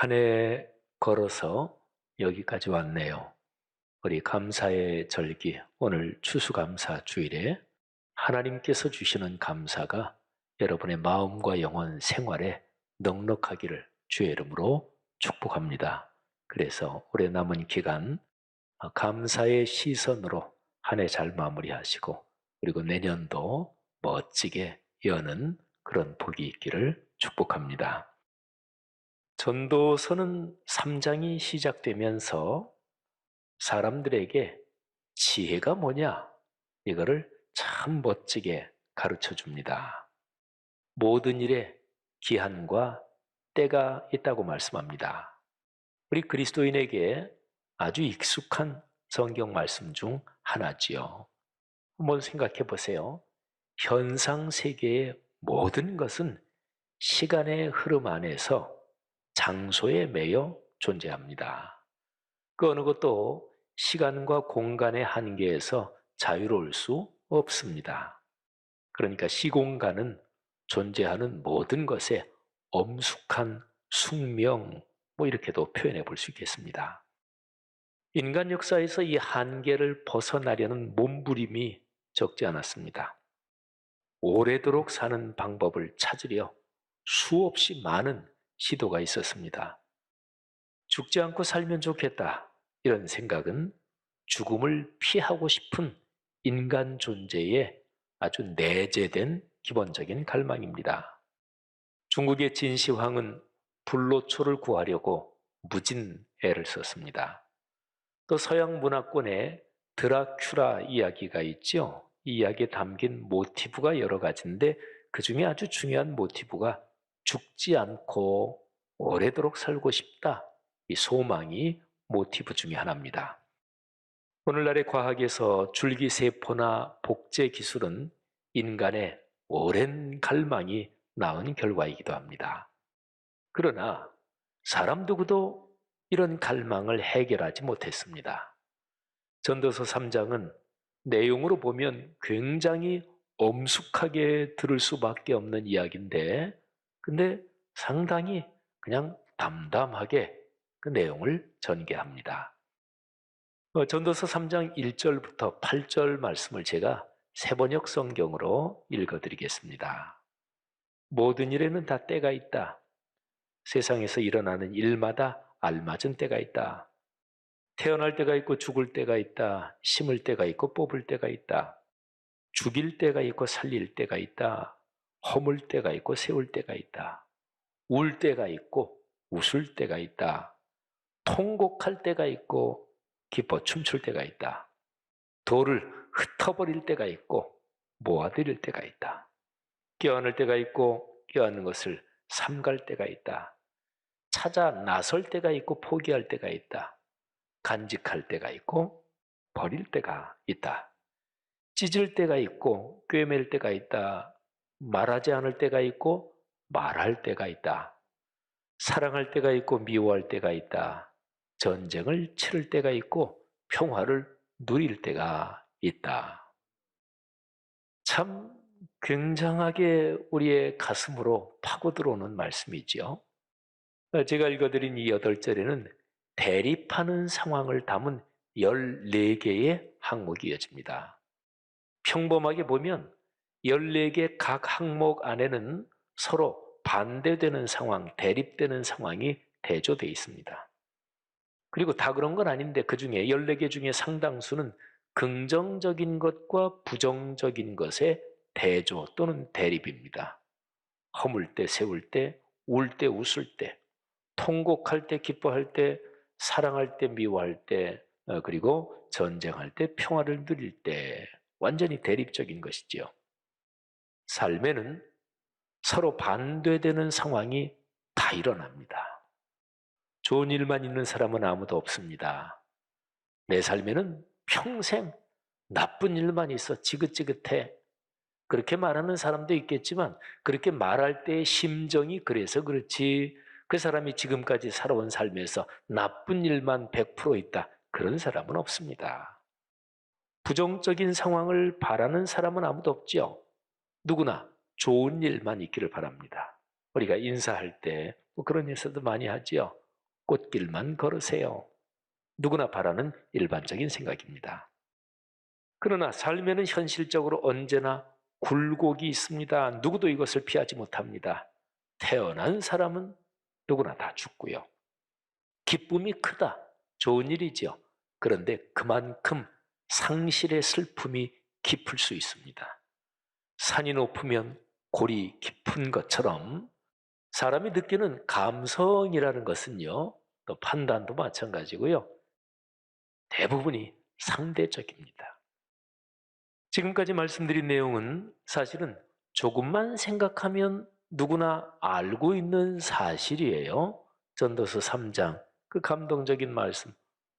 한 해 걸어서 여기까지 왔네요. 우리 감사의 절기, 오늘 추수감사 주일에 하나님께서 주시는 감사가 여러분의 마음과 영혼 생활에 넉넉하기를 주의 이름으로 축복합니다. 그래서 올해 남은 기간 감사의 시선으로 한 해 잘 마무리하시고, 그리고 내년도 멋지게 여는 그런 복이 있기를 축복합니다. 전도서는 3장이 시작되면서 사람들에게 지혜가 뭐냐, 이거를 참 멋지게 가르쳐 줍니다. 모든 일에 기한과 때가 있다고 말씀합니다. 우리 그리스도인에게 아주 익숙한 성경 말씀 중 하나지요. 한번 생각해 보세요. 현상 세계의 모든 것은 시간의 흐름 안에서 장소에 매여 존재합니다. 그 어느 것도 시간과 공간의 한계에서 자유로울 수 없습니다. 그러니까 시공간은 존재하는 모든 것의 엄숙한 숙명, 이렇게도 표현해 볼 수 있겠습니다. 인간 역사에서 이 한계를 벗어나려는 몸부림이 적지 않았습니다. 오래도록 사는 방법을 찾으려 수없이 많은 시도가 있었습니다. 죽지 않고 살면 좋겠다, 이런 생각은 죽음을 피하고 싶은 인간 존재의 아주 내재된 기본적인 갈망입니다. 중국의 진시황은 불로초를 구하려고 무진 애를 썼습니다. 또 서양 문화권에 드라큘라 이야기가 있죠. 이 이야기에 담긴 모티브가 여러 가지인데 그 중에 아주 중요한 모티브가 죽지 않고 오래도록 살고 싶다, 이 소망이 모티브 중에 하나입니다. 오늘날의 과학에서 줄기세포나 복제 기술은 인간의 오랜 갈망이 낳은 결과이기도 합니다. 그러나 사람 누구도 이런 갈망을 해결하지 못했습니다. 전도서 3장은 내용으로 보면 굉장히 엄숙하게 들을 수밖에 없는 이야기인데, 근데 상당히 그냥 담담하게 그 내용을 전개합니다. 전도서 3장 1절부터 8절 말씀을 제가 세번역 성경으로 읽어드리겠습니다. 모든 일에는 다 때가 있다. 세상에서 일어나는 일마다 알맞은 때가 있다. 태어날 때가 있고 죽을 때가 있다. 심을 때가 있고 뽑을 때가 있다. 죽일 때가 있고 살릴 때가 있다. 허물 때가 있고 세울 때가 있다. 울 때가 있고 웃을 때가 있다. 통곡할 때가 있고 기뻐 춤출 때가 있다. 돌을 흩어버릴 때가 있고 모아들일 때가 있다. 껴안을 때가 있고 껴안는 것을 삼갈 때가 있다. 찾아 나설 때가 있고 포기할 때가 있다. 간직할 때가 있고 버릴 때가 있다. 찢을 때가 있고 꿰맬 때가 있다. 말하지 않을 때가 있고 말할 때가 있다. 사랑할 때가 있고 미워할 때가 있다. 전쟁을 치를 때가 있고 평화를 누릴 때가 있다. 참 굉장하게 우리의 가슴으로 파고 들어오는 말씀이지요. 제가 읽어드린 이 8절에는 대립하는 상황을 담은 14개의 항목이 이어집니다. 평범하게 보면 14개 각 항목 안에는 서로 반대되는 상황, 대립되는 상황이 대조되어 있습니다. 그리고 다 그런 건 아닌데 그 중에 14개 중에 상당수는 긍정적인 것과 부정적인 것의 대조 또는 대립입니다. 허물 때, 세울 때, 울 때, 웃을 때, 통곡할 때, 기뻐할 때, 사랑할 때, 미워할 때, 그리고 전쟁할 때, 평화를 누릴 때, 완전히 대립적인 것이지요. 삶에는 서로 반대되는 상황이 다 일어납니다. 좋은 일만 있는 사람은 아무도 없습니다. 내 삶에는 평생 나쁜 일만 있어 지긋지긋해. 그렇게 말하는 사람도 있겠지만 그렇게 말할 때의 심정이 그래서 그렇지, 그 사람이 지금까지 살아온 삶에서 나쁜 일만 100% 있다, 그런 사람은 없습니다. 부정적인 상황을 바라는 사람은 아무도 없죠. 누구나 좋은 일만 있기를 바랍니다. 우리가 인사할 때 그런 인사도 많이 하지요. 꽃길만 걸으세요. 누구나 바라는 일반적인 생각입니다. 그러나 삶에는 현실적으로 언제나 굴곡이 있습니다. 누구도 이것을 피하지 못합니다. 태어난 사람은 누구나 다 죽고요. 기쁨이 크다. 좋은 일이지요. 그런데 그만큼 상실의 슬픔이 깊을 수 있습니다. 산이 높으면 골이 깊은 것처럼 사람이 느끼는 감성이라는 것은요, 또 판단도 마찬가지고요. 대부분이 상대적입니다. 지금까지 말씀드린 내용은 사실은 조금만 생각하면 누구나 알고 있는 사실이에요. 전도서 3장 그 감동적인 말씀,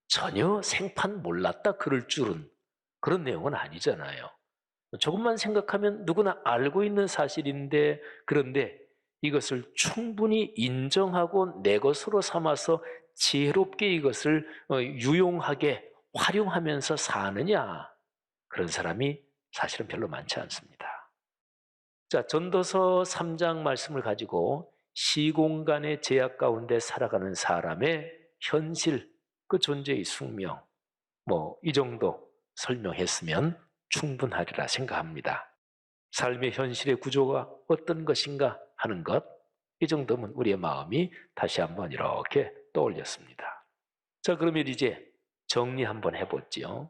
전혀 생판 몰랐다 그럴 줄은 그런 내용은 아니잖아요. 조금만 생각하면 누구나 알고 있는 사실인데, 그런데 이것을 충분히 인정하고 내 것으로 삼아서 지혜롭게 이것을 유용하게 활용하면서 사느냐, 그런 사람이 사실은 별로 많지 않습니다. 자, 전도서 3장 말씀을 가지고 시공간의 제약 가운데 살아가는 사람의 현실, 그 존재의 숙명, 이 정도 설명했으면 충분하리라 생각합니다. 삶의 현실의 구조가 어떤 것인가 하는 것, 이 정도면 우리의 마음이 다시 한번 이렇게 떠올렸습니다. 자, 그러면 이제 정리 한번 해보지요.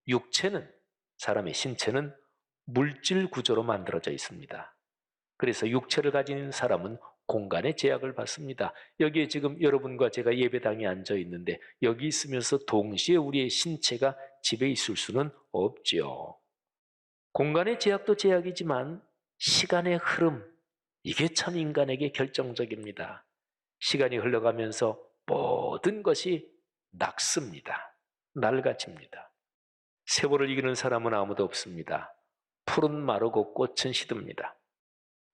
육체는, 사람의 신체는 물질 구조로 만들어져 있습니다. 그래서 육체를 가진 사람은 공간의 제약을 받습니다. 여기에 지금 여러분과 제가 예배당에 앉아 있는데 여기 있으면서 동시에 우리의 신체가 집에 있을 수는 없지요. 공간의 제약도 제약이지만 시간의 흐름, 이게 참 인간에게 결정적입니다. 시간이 흘러가면서 모든 것이 낙습니다. 낡아집니다. 세월을 이기는 사람은 아무도 없습니다. 풀은 마르고 꽃은 시듭니다.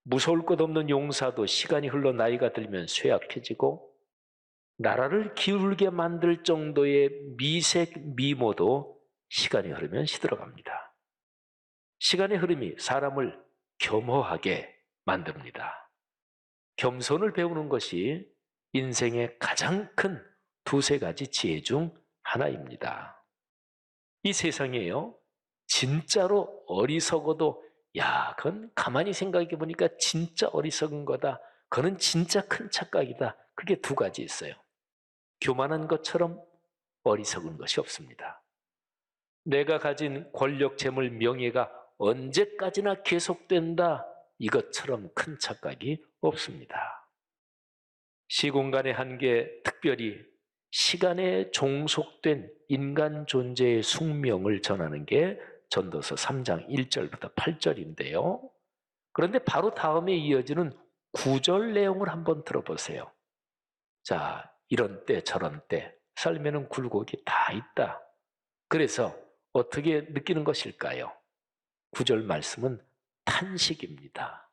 무서울 것 없는 용사도 시간이 흘러 나이가 들면 쇠약해지고, 나라를 기울게 만들 정도의 미색 미모도 시간이 흐르면 시들어갑니다. 시간의 흐름이 사람을 겸허하게 만듭니다. 겸손을 배우는 것이 인생의 가장 큰 두세 가지 지혜 중 하나입니다. 이 세상에요, 진짜로 어리석어도 야, 그건 가만히 생각해 보니까 진짜 어리석은 거다. 그거는 진짜 큰 착각이다. 그게 두 가지 있어요. 교만한 것처럼 어리석은 것이 없습니다. 내가 가진 권력, 재물, 명예가 언제까지나 계속된다. 이것처럼 큰 착각이 없습니다. 시공간의 한계, 특별히 시간에 종속된 인간 존재의 숙명을 전하는 게 전도서 3장 1절부터 8절인데요. 그런데 바로 다음에 이어지는 9절 내용을 한번 들어보세요. 자, 이런 때 저런 때 삶에는 굴곡이 다 있다. 그래서 어떻게 느끼는 것일까요? 9절 말씀은 탄식입니다.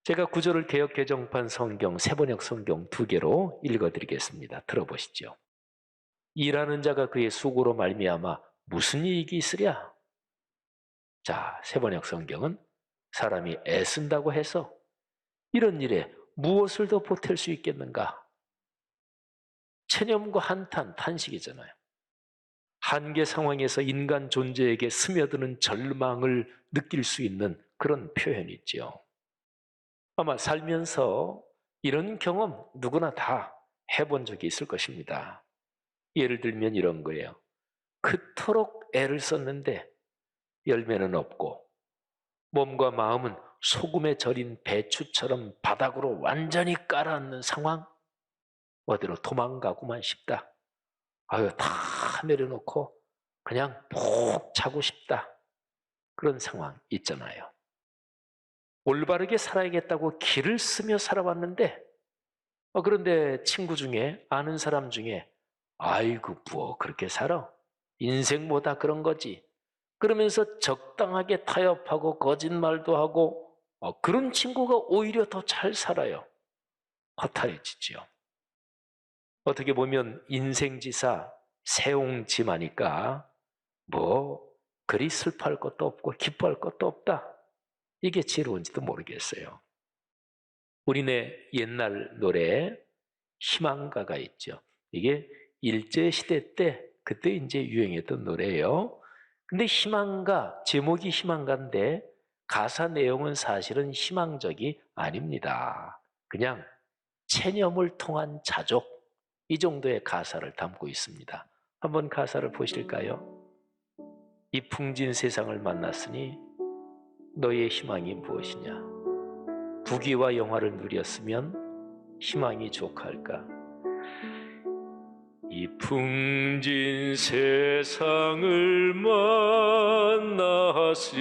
제가 9절을 개역 개정판 성경, 세번역 성경 두 개로 읽어드리겠습니다. 들어보시죠. 일하는 자가 그의 수고로 말미암아 무슨 이익이 있으랴? 자, 세번역 성경은 사람이 애쓴다고 해서 이런 일에 무엇을 더 보탤 수 있겠는가? 체념과 한탄, 탄식이잖아요. 한계 상황에서 인간 존재에게 스며드는 절망을 느낄 수 있는 그런 표현이지요. 아마 살면서 이런 경험 누구나 다 해본 적이 있을 것입니다. 예를 들면 이런 거예요. 그토록 애를 썼는데 열매는 없고 몸과 마음은 소금에 절인 배추처럼 바닥으로 완전히 깔아앉는 상황. 어디로 도망가고만 싶다. 아유, 다 내려놓고 그냥 푹 자고 싶다. 그런 상황 있잖아요. 올바르게 살아야겠다고 길을 쓰며 살아왔는데 그런데 친구 중에, 아는 사람 중에 아이고 뭐 그렇게 살아? 인생 뭐다 그런 거지. 그러면서 적당하게 타협하고 거짓말도 하고 그런 친구가 오히려 더 잘 살아요. 허탈해지죠. 어떻게 보면 인생지사 세옹지마니까 뭐 그리 슬퍼할 것도 없고 기뻐할 것도 없다. 이게 지혜로운지도 모르겠어요. 우리네 옛날 노래 희망가가 있죠. 이게 일제시대 때 그때 이제 유행했던 노래예요. 근데 희망가, 제목이 희망가인데 가사 내용은 사실은 희망적이 아닙니다. 그냥 체념을 통한 자족, 이 정도의 가사를 담고 있습니다. 한번 가사를 보실까요? 이 풍진 세상을 만났으니 너의 희망이 무엇이냐? 부귀와 영화를 누렸으면 희망이 족할까? 이 풍진 세상을 만났으니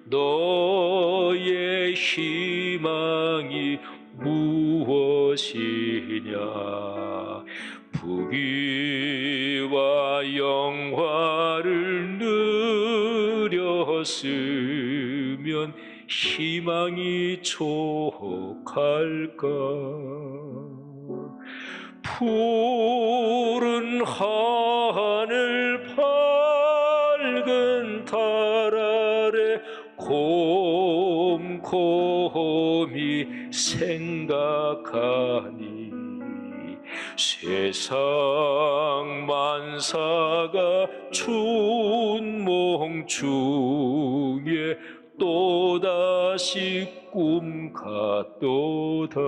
너의 희망이 무엇이냐? 부귀와 영화를 누렸으면 희망이 족할까? 푸른 하늘 밝은 달 아래 곰곰이 생각하니 세상 만사가 춘몽 중에 또다시 꿈 같도다.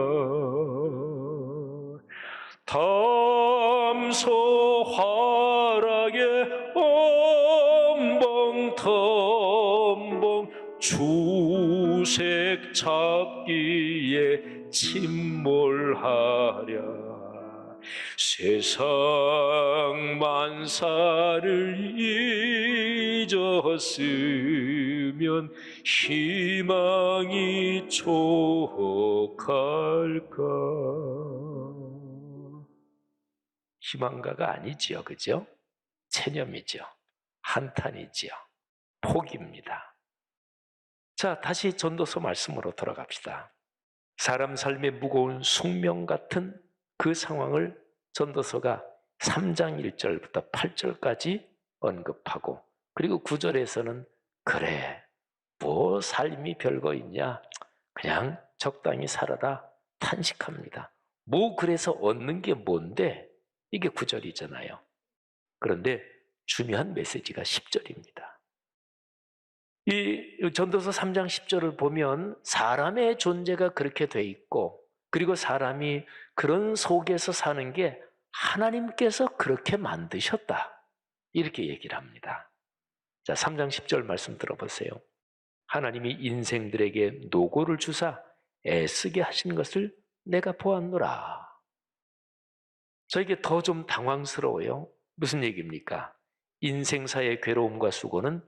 담소 화락의 엄벙텀벙 주색 찾기에 침몰하랴. 세상 만사를 잊었으면 희망이 족할까? 희망가가 아니지요, 그죠? 체념이죠. 한탄이지요. 포기입니다. 자, 다시 전도서 말씀으로 돌아갑시다. 사람 삶의 무거운 숙명 같은 그 상황을 전도서가 3장 1절부터 8절까지 언급하고, 그리고 9절에서는 그래, 뭐 삶이 별거 있냐? 그냥 적당히 살아라 탄식합니다. 뭐 그래서 얻는 게 뭔데? 이게 9절이잖아요. 그런데 중요한 메시지가 10절입니다. 이 전도서 3장 10절을 보면 사람의 존재가 그렇게 돼 있고, 그리고 사람이 그런 속에서 사는 게 하나님께서 그렇게 만드셨다, 이렇게 얘기를 합니다. 자, 3장 10절 말씀 들어보세요. 하나님이 인생들에게 노고를 주사 애쓰게 하신 것을 내가 보았노라. 저에게 더 좀 당황스러워요. 무슨 얘기입니까? 인생사의 괴로움과 수고는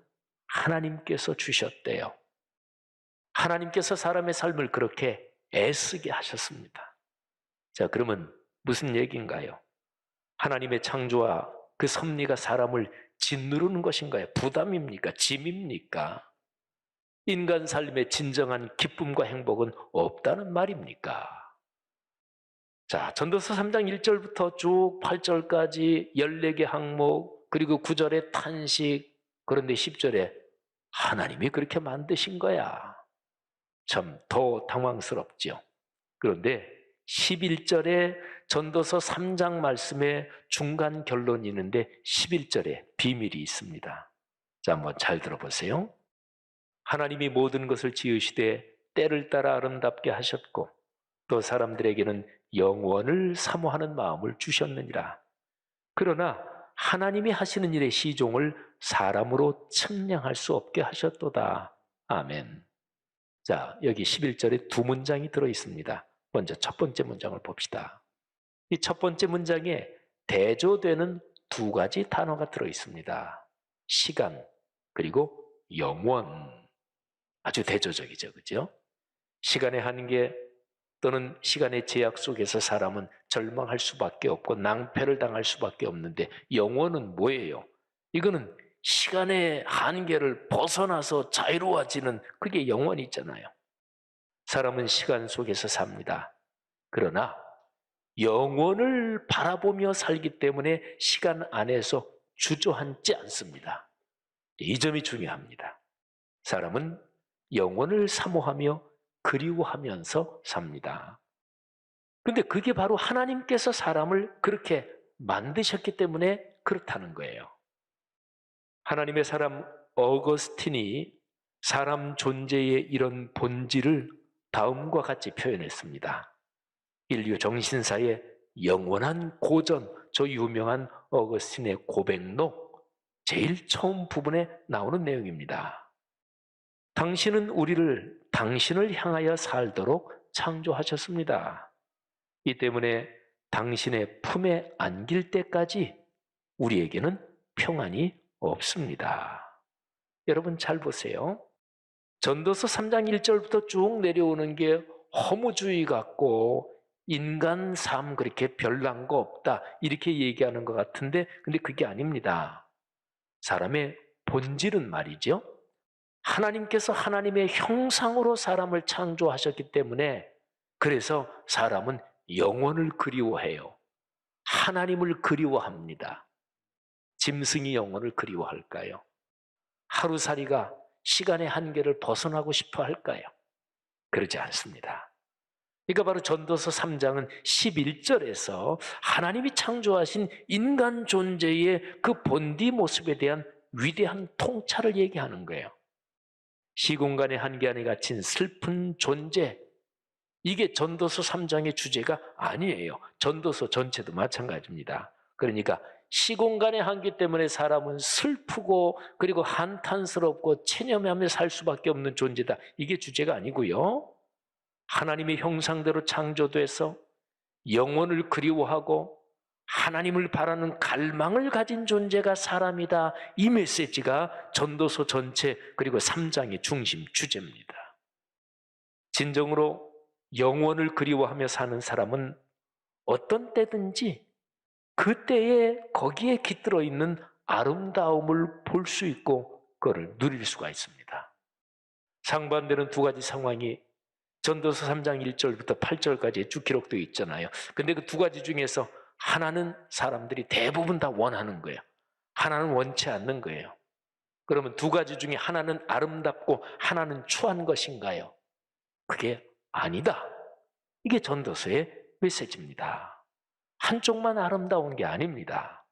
하나님께서 주셨대요. 하나님께서 사람의 삶을 그렇게 애쓰게 하셨습니다. 자, 그러면 무슨 얘기인가요? 하나님의 창조와 그 섭리가 사람을 짓누르는 것인가요? 부담입니까? 짐입니까? 인간 삶의 진정한 기쁨과 행복은 없다는 말입니까? 자, 전도서 3장 1절부터 쭉 8절까지 14개 항목, 그리고 9절에 탄식, 그런데 10절에 하나님이 그렇게 만드신 거야. 참 더 당황스럽죠. 그런데 11절에 전도서 3장 말씀의 중간 결론이 있는데 11절에 비밀이 있습니다. 자, 한번 잘 들어보세요. 하나님이 모든 것을 지으시되 때를 따라 아름답게 하셨고 또 사람들에게는 영원을 사모하는 마음을 주셨느니라. 그러나 하나님이 하시는 일의 시종을 사람으로 측량할 수 없게 하셨도다. 아멘. 자, 여기 11절에 두 문장이 들어있습니다. 먼저 첫 번째 문장을 봅시다. 이 첫 번째 문장에 대조되는 두 가지 단어가 들어있습니다. 시간, 그리고 영원. 아주 대조적이죠, 그죠? 시간의 한계 또는 시간의 제약 속에서 사람은 절망할 수밖에 없고 낭패를 당할 수밖에 없는데, 영원은 뭐예요? 이거는 시간의 한계를 벗어나서 자유로워지는, 그게 영원이 있잖아요. 사람은 시간 속에서 삽니다. 그러나 영원을 바라보며 살기 때문에 시간 안에서 주저앉지 않습니다. 이 점이 중요합니다. 사람은 영원을 사모하며 그리워하면서 삽니다. 근데 그게 바로 하나님께서 사람을 그렇게 만드셨기 때문에 그렇다는 거예요. 하나님의 사람 어거스틴이 사람 존재의 이런 본질을 다음과 같이 표현했습니다. 인류 정신사의 영원한 고전, 저 유명한 어거스틴의 고백록 제일 처음 부분에 나오는 내용입니다. 당신은 우리를 당신을 향하여 살도록 창조하셨습니다. 이 때문에 당신의 품에 안길 때까지 우리에게는 평안이 없습니다. 여러분 잘 보세요. 전도서 3장 1절부터 쭉 내려오는 게 허무주의 같고 인간 삶 그렇게 별난 거 없다 이렇게 얘기하는 것 같은데 근데 그게 아닙니다. 사람의 본질은 말이죠. 하나님께서 하나님의 형상으로 사람을 창조하셨기 때문에 그래서 사람은 영혼을 그리워해요. 하나님을 그리워합니다. 짐승이 영혼을 그리워할까요? 하루살이가 시간의 한계를 벗어나고 싶어 할까요? 그러지 않습니다. 그러니까 바로 전도서 3장은 11절에서 하나님이 창조하신 인간 존재의 그 본디 모습에 대한 위대한 통찰을 얘기하는 거예요. 시공간의 한계 안에 갇힌 슬픈 존재, 이게 전도서 3장의 주제가 아니에요. 전도서 전체도 마찬가지입니다. 그러니까 시공간의 한계 때문에 사람은 슬프고 그리고 한탄스럽고 체념하며 살 수밖에 없는 존재다. 이게 주제가 아니고요. 하나님의 형상대로 창조돼서 영혼을 그리워하고 하나님을 바라는 갈망을 가진 존재가 사람이다. 이 메시지가 전도서 전체 그리고 3장의 중심 주제입니다. 진정으로 영혼을 그리워하며 사는 사람은 어떤 때든지 그때에 거기에 깃들어 있는 아름다움을 볼 수 있고 그걸 누릴 수가 있습니다. 상반되는 두 가지 상황이 전도서 3장 1절부터 8절까지 쭉 기록되어 있잖아요. 근데 그 두 가지 중에서 하나는 사람들이 대부분 다 원하는 거예요. 하나는 원치 않는 거예요. 그러면 두 가지 중에 하나는 아름답고 하나는 추한 것인가요? 그게 아니다. 이게 전도서의 메시지입니다. 한쪽만 아름다운 게 아닙니다.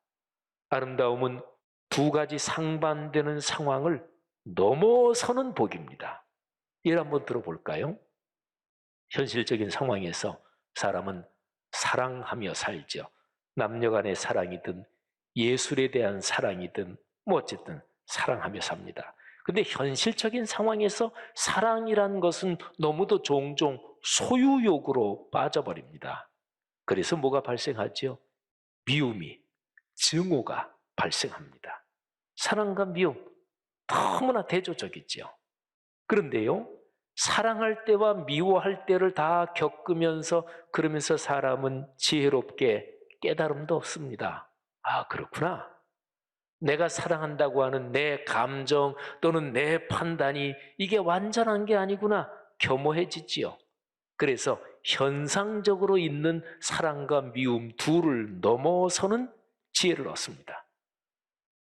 아름다움은 두 가지 상반되는 상황을 넘어서는 복입니다. 예를 한번 들어볼까요? 현실적인 상황에서 사람은 사랑하며 살죠. 남녀 간의 사랑이든 예술에 대한 사랑이든 뭐 어쨌든 사랑하며 삽니다. 근데 현실적인 상황에서 사랑이란 것은 너무도 종종 소유욕으로 빠져버립니다. 그래서 뭐가 발생하죠? 미움이, 증오가 발생합니다. 사랑과 미움, 너무나 대조적이죠. 그런데요, 사랑할 때와 미워할 때를 다 겪으면서 그러면서 사람은 지혜롭게 깨달음도 없습니다. 아, 그렇구나. 내가 사랑한다고 하는 내 감정 또는 내 판단이 이게 완전한 게 아니구나. 겸허해지지요. 그래서 현상적으로 있는 사랑과 미움 둘을 넘어서는 지혜를 얻습니다.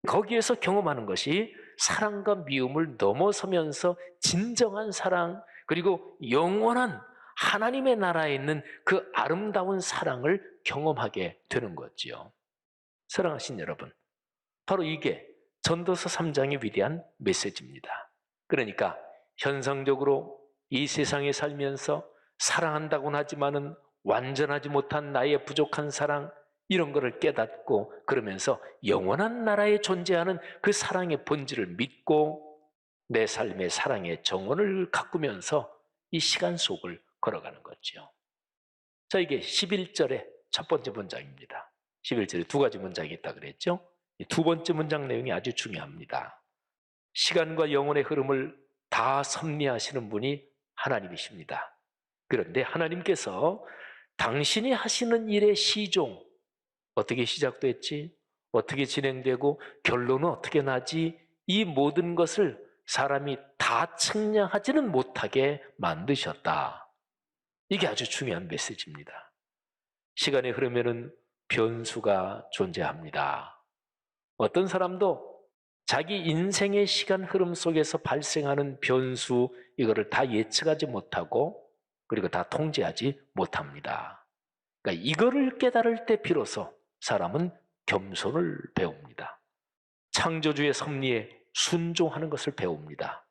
거기에서 경험하는 것이 사랑과 미움을 넘어서면서 진정한 사랑 그리고 영원한 하나님의 나라에 있는 그 아름다운 사랑을 경험하게 되는 거지요. 사랑하신 여러분, 바로 이게 전도서 3장의 위대한 메시지입니다. 그러니까 현상적으로 이 세상에 살면서 사랑한다고는 하지만은 완전하지 못한 나의 부족한 사랑 이런 거를 깨닫고 그러면서 영원한 나라에 존재하는 그 사랑의 본질을 믿고 내 삶의 사랑의 정원을 가꾸면서 이 시간 속을 걸어가는 거죠. 자, 이게 11절의 첫 번째 문장입니다. 11절에 두 가지 문장이 있다 그랬죠? 이 두 번째 문장 내용이 아주 중요합니다. 시간과 영혼의 흐름을 다 섭리하시는 분이 하나님이십니다. 그런데 하나님께서 당신이 하시는 일의 시종, 어떻게 시작됐지? 어떻게 진행되고 결론은 어떻게 나지? 이 모든 것을 사람이 다 측량하지는 못하게 만드셨다. 이게 아주 중요한 메시지입니다. 시간의 흐름에는 변수가 존재합니다. 어떤 사람도 자기 인생의 시간 흐름 속에서 발생하는 변수 이거를 다 예측하지 못하고 그리고 다 통제하지 못합니다. 그러니까 이거를 깨달을 때 비로소 사람은 겸손을 배웁니다. 창조주의 섭리에 순종하는 것을 배웁니다.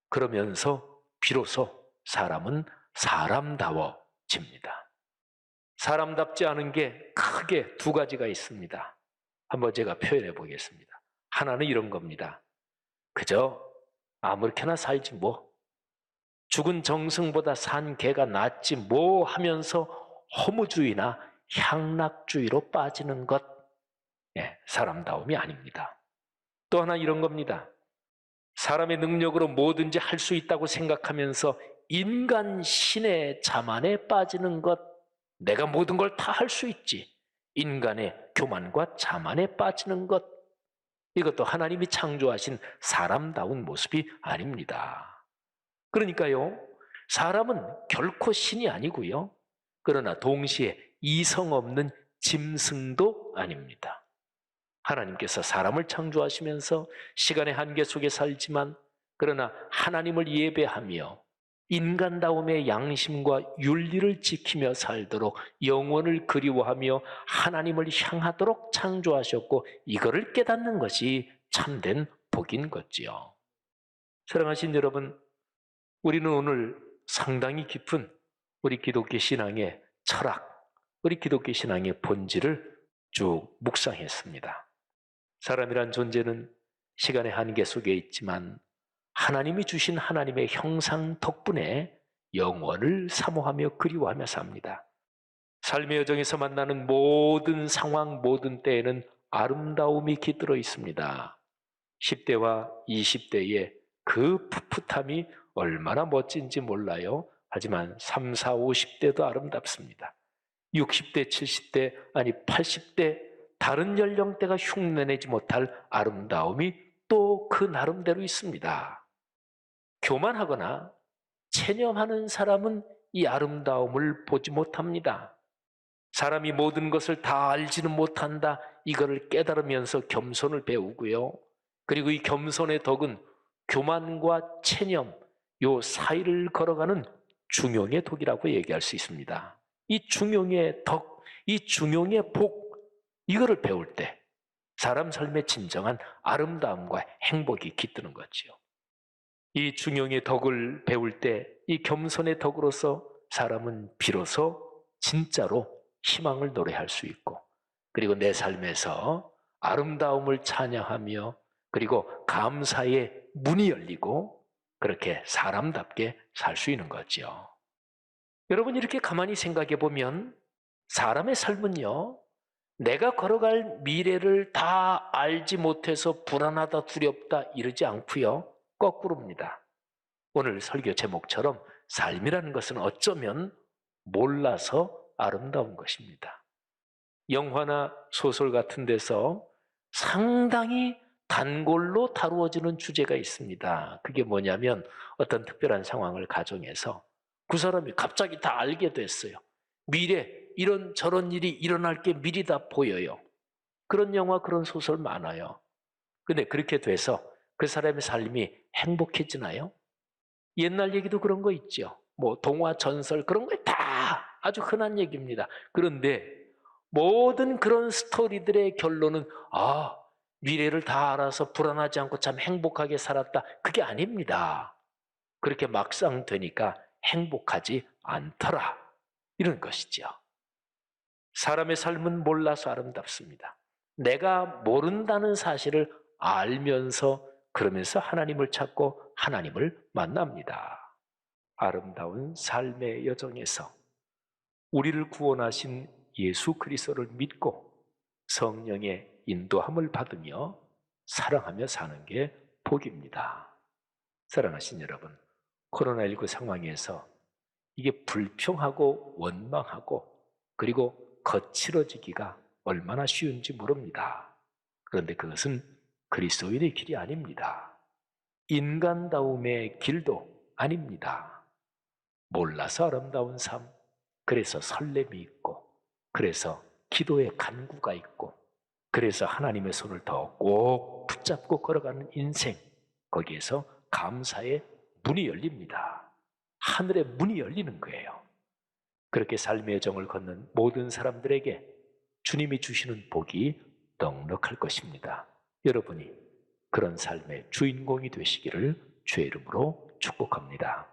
그러면서 비로소 사람은 사람다워집니다. 사람답지 않은 게 크게 두 가지가 있습니다. 한번 제가 표현해 보겠습니다. 하나는 이런 겁니다. 그저 아무렇게나 살지 뭐. 죽은 정승보다 산 개가 낫지 뭐 하면서 허무주의나 향락주의로 빠지는 것, 사람다움이 아닙니다. 또 하나 이런 겁니다. 사람의 능력으로 뭐든지 할 수 있다고 생각하면서 인간 신의 자만에 빠지는 것, 내가 모든 걸 다 할 수 있지. 인간의 교만과 자만에 빠지는 것, 이것도 하나님이 창조하신 사람다운 모습이 아닙니다. 그러니까요, 사람은 결코 신이 아니고요. 그러나 동시에 이성 없는 짐승도 아닙니다. 하나님께서 사람을 창조하시면서 시간의 한계 속에 살지만 그러나 하나님을 예배하며 인간다움의 양심과 윤리를 지키며 살도록 영혼을 그리워하며 하나님을 향하도록 창조하셨고 이거를 깨닫는 것이 참된 복인 거지요. 사랑하신 여러분, 우리는 오늘 상당히 깊은 우리 기독교 신앙의 철학, 우리 기독교 신앙의 본질을 쭉 묵상했습니다. 사람이란 존재는 시간의 한계 속에 있지만 하나님이 주신 하나님의 형상 덕분에 영원을 사모하며 그리워하며 삽니다. 삶의 여정에서 만나는 모든 상황, 모든 때에는 아름다움이 깃들어 있습니다. 10대와 20대의 그 풋풋함이 얼마나 멋진지 몰라요. 하지만 3, 4, 50대도 아름답습니다. 60대, 70대, 아니 80대 다른 연령대가 흉내내지 못할 아름다움이 또 그 나름대로 있습니다. 교만하거나 체념하는 사람은 이 아름다움을 보지 못합니다. 사람이 모든 것을 다 알지는 못한다. 이거를 깨달으면서 겸손을 배우고요. 그리고 이 겸손의 덕은 교만과 체념, 요 사이를 걸어가는 중용의 덕이라고 얘기할 수 있습니다. 이 중용의 덕, 이 중용의 복, 이거를 배울 때 사람 삶의 진정한 아름다움과 행복이 깃드는 거지요. 이 중용의 덕을 배울 때 이 겸손의 덕으로서 사람은 비로소 진짜로 희망을 노래할 수 있고 그리고 내 삶에서 아름다움을 찬양하며 그리고 감사의 문이 열리고 그렇게 사람답게 살 수 있는 거죠. 여러분 이렇게 가만히 생각해 보면 사람의 삶은요. 내가 걸어갈 미래를 다 알지 못해서 불안하다 두렵다 이러지 않고요. 거꾸로입니다. 오늘 설교 제목처럼 삶이라는 것은 어쩌면 몰라서 아름다운 것입니다. 영화나 소설 같은 데서 상당히 단골로 다루어지는 주제가 있습니다. 그게 뭐냐면 어떤 특별한 상황을 가정해서 그 사람이 갑자기 다 알게 됐어요. 미래 이런 저런 일이 일어날 게 미리 다 보여요. 그런 영화 그런 소설 많아요. 근데 그렇게 돼서 그 사람의 삶이 행복해지나요? 옛날 얘기도 그런 거 있죠. 뭐 동화 전설 그런 거 다 아주 흔한 얘기입니다. 그런데 모든 그런 스토리들의 결론은 미래를 다 알아서 불안하지 않고 참 행복하게 살았다. 그게 아닙니다. 그렇게 막상 되니까 행복하지 않더라. 이런 것이죠. 사람의 삶은 몰라서 아름답습니다. 내가 모른다는 사실을 알면서 그러면서 하나님을 찾고 하나님을 만납니다. 아름다운 삶의 여정에서 우리를 구원하신 예수 그리스도를 믿고 성령의 인도함을 받으며 사랑하며 사는 게 복입니다. 사랑하신 여러분, 코로나19 상황에서 이게 불평하고 원망하고 그리고 거칠어지기가 얼마나 쉬운지 모릅니다. 그런데 그것은 그리스도인의 길이 아닙니다. 인간다움의 길도 아닙니다. 몰라서 아름다운 삶, 그래서 설렘이 있고 그래서 기도의 간구가 있고 그래서 하나님의 손을 더 꼭 붙잡고 걸어가는 인생, 거기에서 감사의 문이 열립니다. 하늘의 문이 열리는 거예요. 그렇게 삶의 여정을 걷는 모든 사람들에게 주님이 주시는 복이 넉넉할 것입니다. 여러분이 그런 삶의 주인공이 되시기를 주의 이름으로 축복합니다.